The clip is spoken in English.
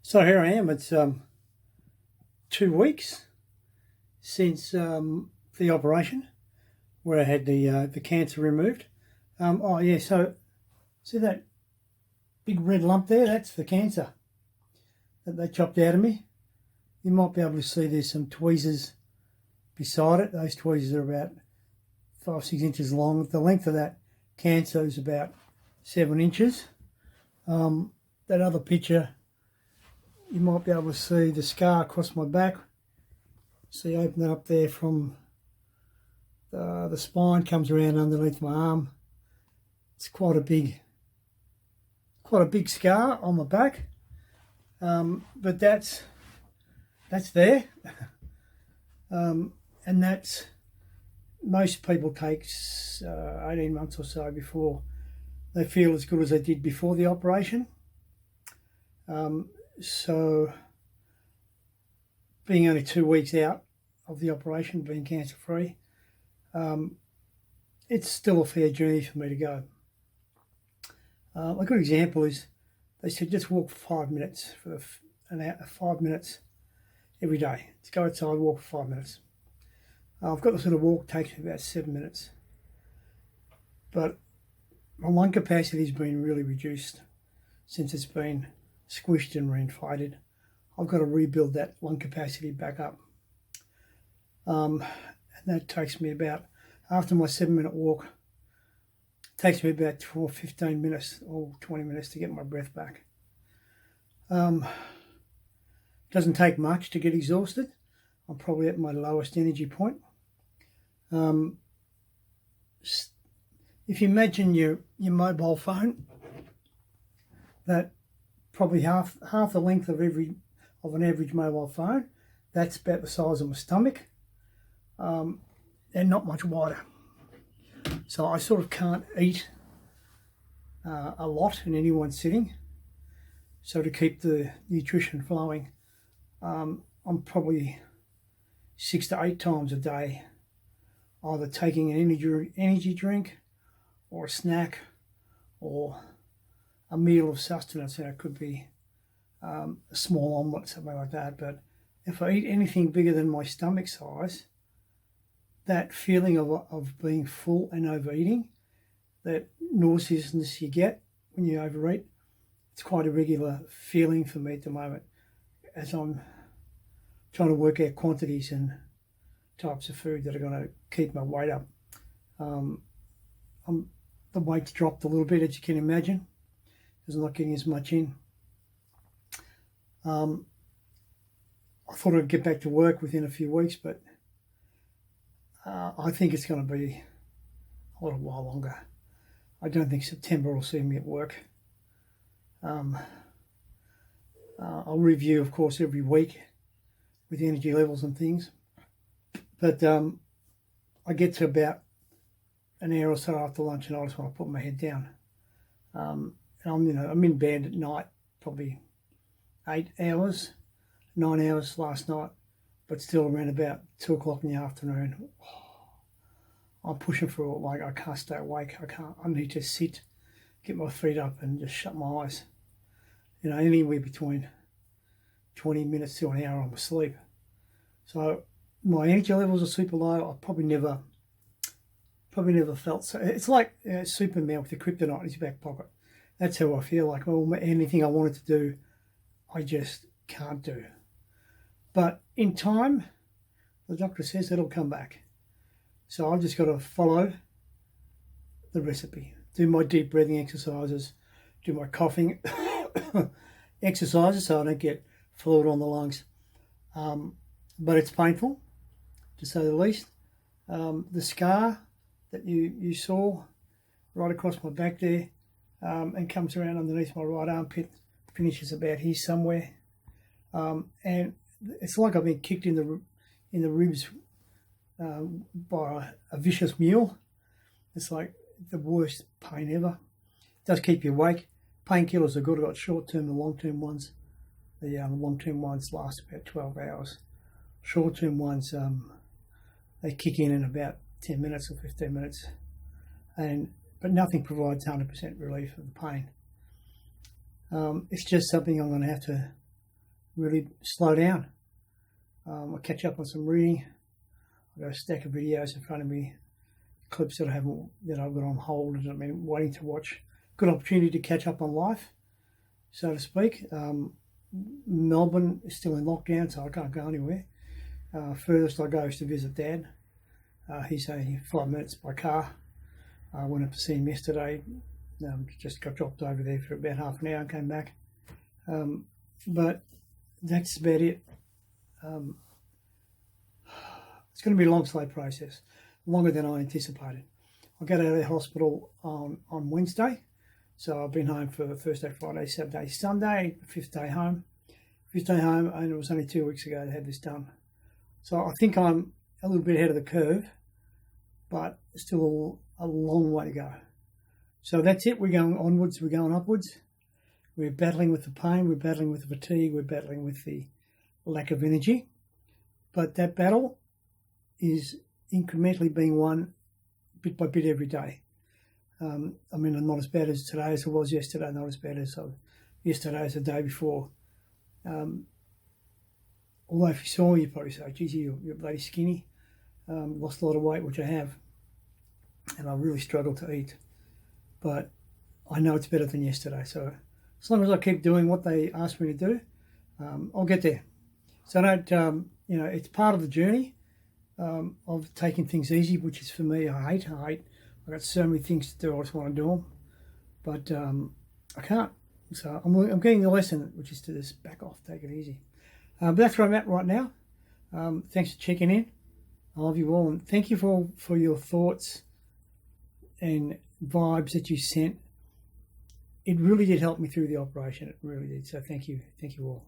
So here I am. It's 2 weeks since the operation where I had the cancer removed. Oh yeah, so see that big red lump there? That's the cancer that they chopped out of me. You might be able to see there's some tweezers beside it. Those tweezers are about 5-6 inches long. The length of that cancer is about 7 inches. That other picture, you might be able to see the scar across my back. See, open that up there from the spine, comes around underneath my arm. It's quite a big scar on my back. But that's there. And that's, most people takes 18 months or so before they feel as good as they did before the operation. So being only 2 weeks out of the operation, being cancer free, it's still a fair journey for me to go. A good example is they said just walk for 5 minutes for 5 minutes every day. Just go outside, walk for 5 minutes. I've got the sort of walk takes me about 7 minutes, but my lung capacity has been really reduced since it's been squished and reinflated. I've got to rebuild that lung capacity back up. And that takes me about, after my 7-minute walk, it takes me about 15 minutes or 20 minutes to get my breath back. Doesn't take much to get exhausted. I'm probably at my lowest energy point. If you imagine your mobile phone, that probably half the length of an average mobile phone, that's about the size of my stomach, and not much wider. So I sort of can't eat a lot in any one sitting. So to keep the nutrition flowing, I'm probably 6 to 8 times a day either taking an energy drink or a snack or a meal of sustenance. It could be a small omelette, something like that. But if I eat anything bigger than my stomach size, that feeling of being full and overeating, that nauseousness you get when you overeat, it's quite a regular feeling for me at the moment as I'm trying to work out quantities and types of food that are going to keep my weight up. The weight's dropped a little bit, as you can imagine, because I'm not getting as much in. I thought I'd get back to work within a few weeks, but I think it's going to be a little while longer. I don't think September will see me at work. I'll review, of course, every week with energy levels and things. But I get to about an hour or so after lunch and I just want to put my head down. And I'm in bed at night, probably 8 hours, 9 hours last night, but still around about 2 o'clock in the afternoon. I'm pushing through it, like I can't stay awake. I need to sit, get my feet up and just shut my eyes. Anywhere between 20 minutes to an hour I'm asleep. So my energy levels are super low. I probably never felt so. It's like Superman with the kryptonite in his back pocket. That's how I feel. Like, anything I wanted to do, I just can't do. But in time, the doctor says it'll come back. So I've just got to follow the recipe. Do my deep breathing exercises, do my coughing exercises so I don't get fluid on the lungs. But it's painful, to say the least. The scar that you saw right across my back there, and comes around underneath my right armpit, finishes about here somewhere, and it's like I've been kicked in the ribs by a vicious mule. It's like the worst pain ever. It does keep you awake. Painkillers are good. I've got short-term and long-term ones. The long-term ones last about 12 hours. Short-term ones, they kick in about 10 minutes or 15 minutes, but nothing provides 100% relief of the pain. It's just something I'm going to have to really slow down. I catch up on some reading. I've got a stack of videos in front of me, clips that I've got on hold and I've been waiting to watch. Good opportunity to catch up on life, so to speak. Melbourne is still in lockdown, so I can't go anywhere. Furthest I go is to visit Dad. He's only 5 minutes by car. I went up to see him yesterday. Just got dropped over there for about half an hour and came back. But that's about it. It's going to be a long, slow process, longer than I anticipated. I got out of the hospital on Wednesday, so I've been home for Thursday, Friday, Saturday, Sunday, fifth day home, and it was only 2 weeks ago they had this done. So I think I'm a little bit ahead of the curve, but still a long way to go. So that's it. We're going onwards, we're going upwards. We're battling with the pain, we're battling with the fatigue, we're battling with the lack of energy. But that battle is incrementally being won bit by bit every day. I'm not as bad as today as I was yesterday, not as bad as yesterday as the day before. Although if you saw me, you'd probably say, geez, you're bloody skinny. Lost a lot of weight, which I have. And I really struggle to eat. But I know it's better than yesterday. So as long as I keep doing what they asked me to do, I'll get there. So it's part of the journey of taking things easy, which is for me, I hate. I've got so many things to do, I just want to do them. But I can't. So I'm getting the lesson, which is to just back off, take it easy. But that's where I'm at right now. Thanks for checking in. I love you all, and thank you for your thoughts and vibes that you sent. It really did help me through the operation. It really did. So thank you all.